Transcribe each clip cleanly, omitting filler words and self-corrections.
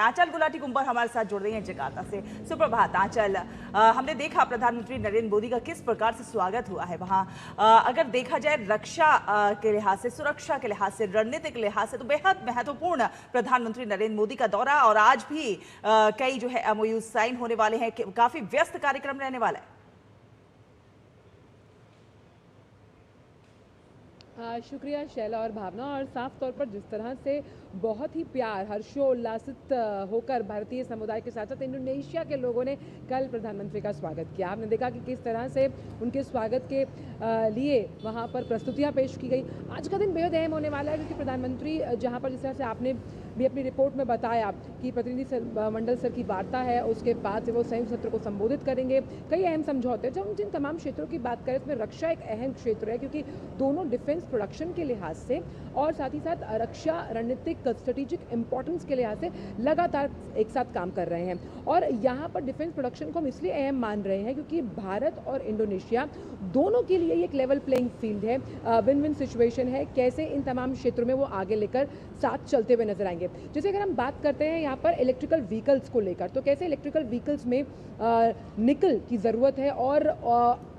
आंचल Gulati comber हमारे साथ जुड़ रही हैं जकार्ता से। सुप्रभात आंचल, हमने देखा प्रधानमंत्री नरेंद्र मोदी का किस प्रकार से स्वागत हुआ है वहां। अगर देखा जाए रक्षा के लिहाज से, सुरक्षा के लिहाज से, रणनीतिक लिहाज से तो बेहद महत्वपूर्ण प्रधानमंत्री नरेंद्र मोदी का दौरा, और आज भी कई जो है एमओयू साइन होने वाले हैं, काफी व्यस्त कार्यक्रम रहने वाला है। शुक्रिया शैला और भावना। और साफ तौर पर जिस तरह से बहुत ही प्यार, हर्षोल्लासित होकर भारतीय समुदाय के साथ साथ इंडोनेशिया के लोगों ने कल प्रधानमंत्री का स्वागत किया। आपने देखा कि किस तरह से उनके स्वागत के लिए वहां पर प्रस्तुतियां पेश की गई। आज का दिन बेहद अहम होने वाला है क्योंकि प्रधानमंत्री जहां पर जिस तरह से आपने भी अपनी रिपोर्ट में बताया कि प्रतिनिधि मंडल स्तर की वार्ता है, उसके बाद से वो संयुक्त सत्र को संबोधित करेंगे। कई अहम समझौते हैं। जब हम जिन तमाम क्षेत्रों की बात करें इसमें रक्षा एक अहम क्षेत्र है क्योंकि दोनों डिफेंस प्रोडक्शन के लिहाज से और साथ ही साथ रक्षा रणनीतिक स्ट्रेटेजिक इंपॉर्टेंस के लिहाज से लगातार एक साथ काम कर रहे हैं। और यहाँ पर डिफेंस प्रोडक्शन को हम इसलिए अहम मान रहे हैं क्योंकि भारत और इंडोनेशिया दोनों के लिए एक लेवल प्लेइंग फील्ड है, विन विन सिचुएशन है। कैसे इन तमाम क्षेत्रों में वो आगे लेकर साथ चलते हुए नजर आएंगे। जैसे अगर हम बात करते हैं यहाँ पर इलेक्ट्रिकल व्हीकल्स को लेकर, तो कैसे इलेक्ट्रिकल व्हीकल्स में निकल की ज़रूरत है और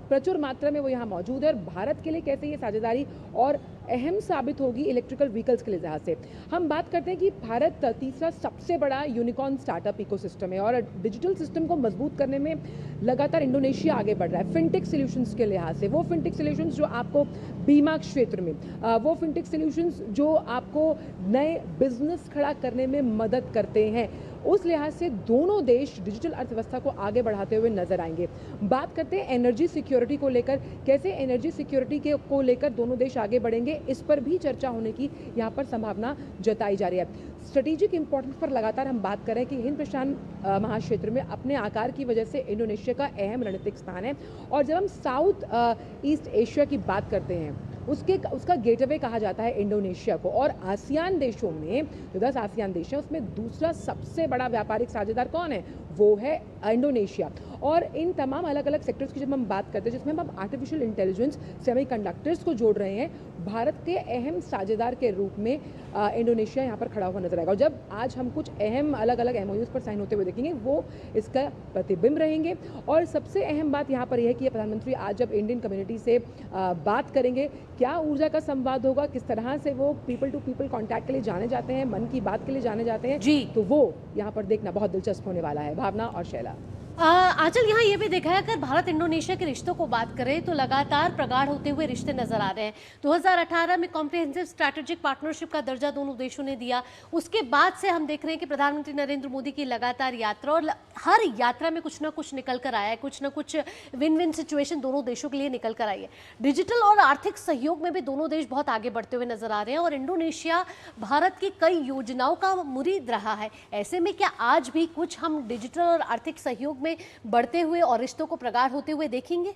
प्रचुर मात्रा में वो यहाँ मौजूद है, और भारत के लिए कैसे ये साझेदारी और अहम साबित होगी इलेक्ट्रिकल व्हीकल्स के लिहाज से। हम बात करते हैं कि भारत तीसरा सबसे बड़ा यूनिकॉर्न स्टार्टअप इकोसिस्टम है और डिजिटल सिस्टम को मजबूत करने में लगातार इंडोनेशिया आगे बढ़ रहा है। फिनटेक सॉल्यूशंस के लिहाज से, वो फिनटेक सॉल्यूशंस जो आपको बीमा क्षेत्र में, वो फिनटेक सॉल्यूशंस जो आपको नए बिजनेस खड़ा करने में मदद करते हैं, उस लिहाज से दोनों देश डिजिटल अर्थव्यवस्था को आगे बढ़ाते हुए नजर आएंगे। बात करते हैं एनर्जी सिक्योरिटी को लेकर, कैसे एनर्जी सिक्योरिटी को लेकर दोनों देश आगे बढ़ेंगे, इस पर भी चर्चा होने की यहाँ पर संभावना जताई जा रही है। स्ट्रेटेजिक इंपॉर्टेंस पर लगातार हम बात करें कि हिंद प्रशांत महाक्षेत्र में अपने आकार की वजह से इंडोनेशिया का अहम रणनीतिक स्थान है। और जब हम साउथ ईस्ट एशिया की बात करते हैं उसका गेटवे कहा जाता है इंडोनेशिया को। और आसियान देशों में जो 10 आसियान देश हैं उसमें दूसरा सबसे बड़ा व्यापारिक साझेदार कौन है? वो है इंडोनेशिया। और इन तमाम अलग अलग सेक्टर्स की जब हम बात करते हैं जिसमें हम आर्टिफिशियल इंटेलिजेंस, सेमीकंडक्टर्स को जोड़ रहे हैं, भारत के अहम साझेदार के रूप में इंडोनेशिया यहाँ पर खड़ा हुआ नजर आएगा। और जब आज हम कुछ अहम अलग अलग एमओयूज पर साइन होते हुए देखेंगे वो इसका प्रतिबिंब रहेंगे। और सबसे अहम बात यहाँ पर यह है कि प्रधानमंत्री आज जब इंडियन कम्युनिटी से बात करेंगे, क्या ऊर्जा का संवाद होगा, किस तरह से वो पीपल टू पीपल कॉन्टैक्ट के लिए जाने जाते हैं, मन की बात के लिए जाने जाते हैं जी, तो वो यहाँ पर देखना बहुत दिलचस्प होने वाला है। भावना और शैला। आंचल, यहाँ ये भी देखा है अगर भारत इंडोनेशिया के रिश्तों को बात करें तो लगातार प्रगाढ़ होते हुए रिश्ते नजर आ रहे हैं। 2018 में कॉम्प्रिहेंसिव स्ट्रैटेजिक पार्टनरशिप का दर्जा दोनों देशों ने दिया। उसके बाद से हम देख रहे हैं कि प्रधानमंत्री नरेंद्र मोदी की लगातार यात्रा, और हर यात्रा में कुछ ना कुछ निकल कर आया है, कुछ ना कुछ विन विन सिचुएशन दोनों देशों के लिए निकल कर आई है। डिजिटल और आर्थिक सहयोग में भी दोनों देश बहुत आगे बढ़ते हुए नजर आ रहे हैं और इंडोनेशिया भारत की कई योजनाओं का मुरीद रहा है। ऐसे में क्या आज भी कुछ हम डिजिटल और आर्थिक सहयोग में बढ़ते हुए और रिश्तों को प्रगाढ़ होते हुए देखेंगे?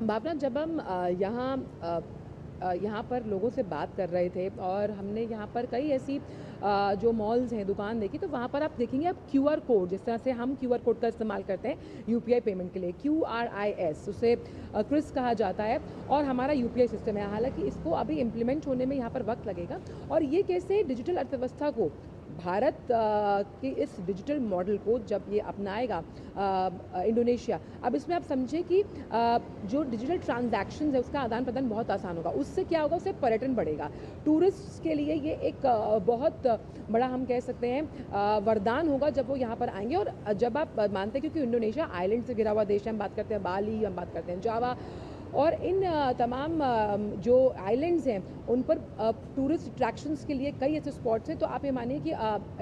भावना, जब हम यहाँ पर लोगों से बात कर रहे थे और हमने यहाँ पर कई ऐसी जो मॉल्स हैं, दुकान देखी, तो वहाँ पर आप देखेंगे आप QR कोड, जिस तरह से हम QR कोड का इस्तेमाल करते हैं UPI पेमेंट के लिए, QRIS, उसे क्रिस कहा जाता है, और हमारा UPI सिस्टम है। हालांकि इसको अभी इम्प्लीमेंट होने में यहाँ पर वक्त लगेगा। और ये कैसे डिजिटल अर्थव्यवस्था को, भारत के इस डिजिटल मॉडल को जब ये अपनाएगा इंडोनेशिया, अब इसमें आप समझें कि जो डिजिटल ट्रांजैक्शंस है उसका आदान प्रदान बहुत आसान होगा। उससे क्या होगा? उससे पर्यटन बढ़ेगा। टूरिस्ट के लिए ये एक बहुत बड़ा, हम कह सकते हैं, वरदान होगा जब वो यहाँ पर आएंगे। और जब आप मानते हैं क्योंकि इंडोनेशिया आइलैंड से घिरा हुआ देश है, हम बात करते हैं बाली, हम बात करते हैं जावा, और इन तमाम जो आइलैंड्स हैं उन पर टूरिस्ट अट्रैक्शंस के लिए कई ऐसे स्पॉट्स हैं। तो आप ये मानिए कि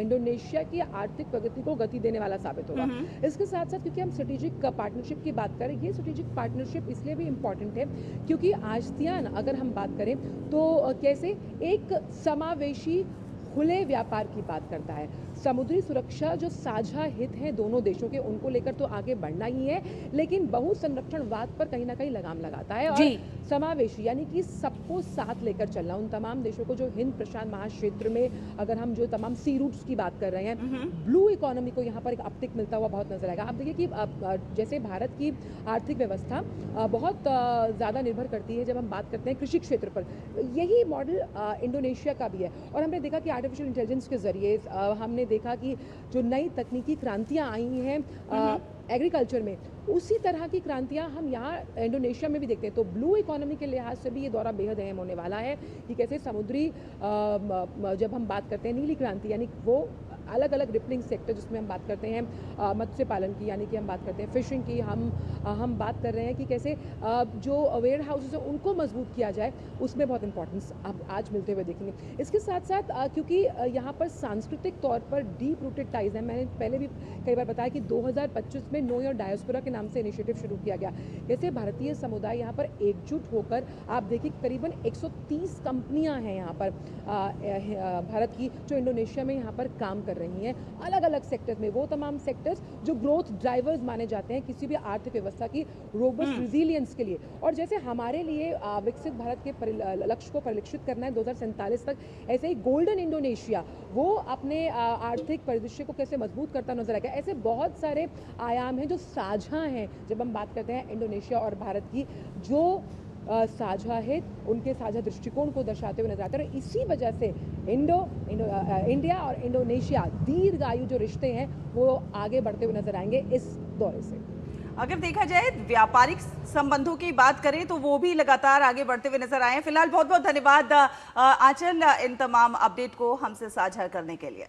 इंडोनेशिया की आर्थिक प्रगति को गति देने वाला साबित होगा। इसके साथ साथ क्योंकि हम स्ट्रेटेजिक पार्टनरशिप की बात करें, ये स्ट्रेटेजिक पार्टनरशिप इसलिए भी इम्पॉर्टेंट है क्योंकि आसियान अगर हम बात करें तो कैसे एक समावेशी खुले व्यापार की बात करता है। समुद्री सुरक्षा जो साझा हित हैं दोनों देशों के, उनको लेकर तो आगे बढ़ना ही है, लेकिन बहु संरक्षणवाद पर कहीं ना कहीं लगाम लगाता है। और समावेशी यानी कि सबको साथ लेकर चलना, उन तमाम देशों को जो हिंद प्रशांत महाक्षेत्र में, अगर हम जो तमाम सी रूट्स की बात कर रहे हैं, ब्लू इकोनॉमी को यहाँ पर एक अपटिक मिलता हुआ बहुत नजर आएगा। आप देखिए कि जैसे भारत की आर्थिक व्यवस्था बहुत ज़्यादा निर्भर करती है जब हम बात करते हैं कृषि क्षेत्र पर, यही मॉडल इंडोनेशिया का भी है। और हमने देखा कि आर्टिफिशियल इंटेलिजेंस के जरिए हमने देखा कि जो नई तकनीकी क्रांतियाँ आई हैं एग्रीकल्चर में, उसी तरह की क्रांतियां हम यहाँ इंडोनेशिया में भी देखते हैं। तो ब्लू इकोनॉमी के लिहाज से भी ये दौरा बेहद अहम होने वाला है कि कैसे समुद्री जब हम बात करते हैं नीली क्रांति, यानी वो अलग अलग रिपलिंग सेक्टर जिसमें हम बात करते हैं मत्स्य पालन की, यानी कि हम बात करते हैं फिशिंग की, हम बात कर रहे हैं कि कैसे जो वेयर हाउसेज हैं उनको मजबूत किया जाए, उसमें बहुत इंपॉर्टेंस अब आज मिलते हुए देखेंगे। इसके साथ साथ क्योंकि यहाँ पर सांस्कृतिक तौर पर डीप रूटेड टाइज हैं, मैंने पहले भी कई बार बताया कि 2025 में नो योर डायस्पोरा के नाम से इनिशिएटिव शुरू किया गया। कैसे भारतीय समुदाय यहाँ पर एकजुट होकर, आप देखिए करीबन 130 कंपनियाँ हैं यहाँ पर भारत की जो इंडोनेशिया में यहाँ पर काम कर रही हैं अलग अलग सेक्टर्स में, वो तमाम सेक्टर्स जो ग्रोथ ड्राइवर्स माने जाते हैं किसी भी आर्थिक व्यवस्था की रोबस्ट रिजिलियंस के लिए। और जैसे हमारे लिए विकसित भारत के लक्ष्य को परिलक्षित करना है 2047 तक, ऐसे ही गोल्डन इंडोनेशिया वो अपने आर्थिक परिदृश्य को कैसे मजबूत करता नजर आएगा। ऐसे बहुत सारे आयाम हैं जो साझा हैं जब हम बात करते हैं इंडोनेशिया और भारत की, जो साझा है उनके साझा दृष्टिकोण को दर्शाते हुए नजर आते हैं। और इसी वजह से इंडिया और इंडोनेशिया दीर्घायु जो रिश्ते हैं वो आगे बढ़ते हुए नजर आएंगे इस दौरे से। अगर देखा जाए व्यापारिक संबंधों की बात करें तो वो भी लगातार आगे बढ़ते हुए नजर आए हैं। फिलहाल बहुत बहुत धन्यवाद आंचल इन तमाम अपडेट को हमसे साझा करने के लिए।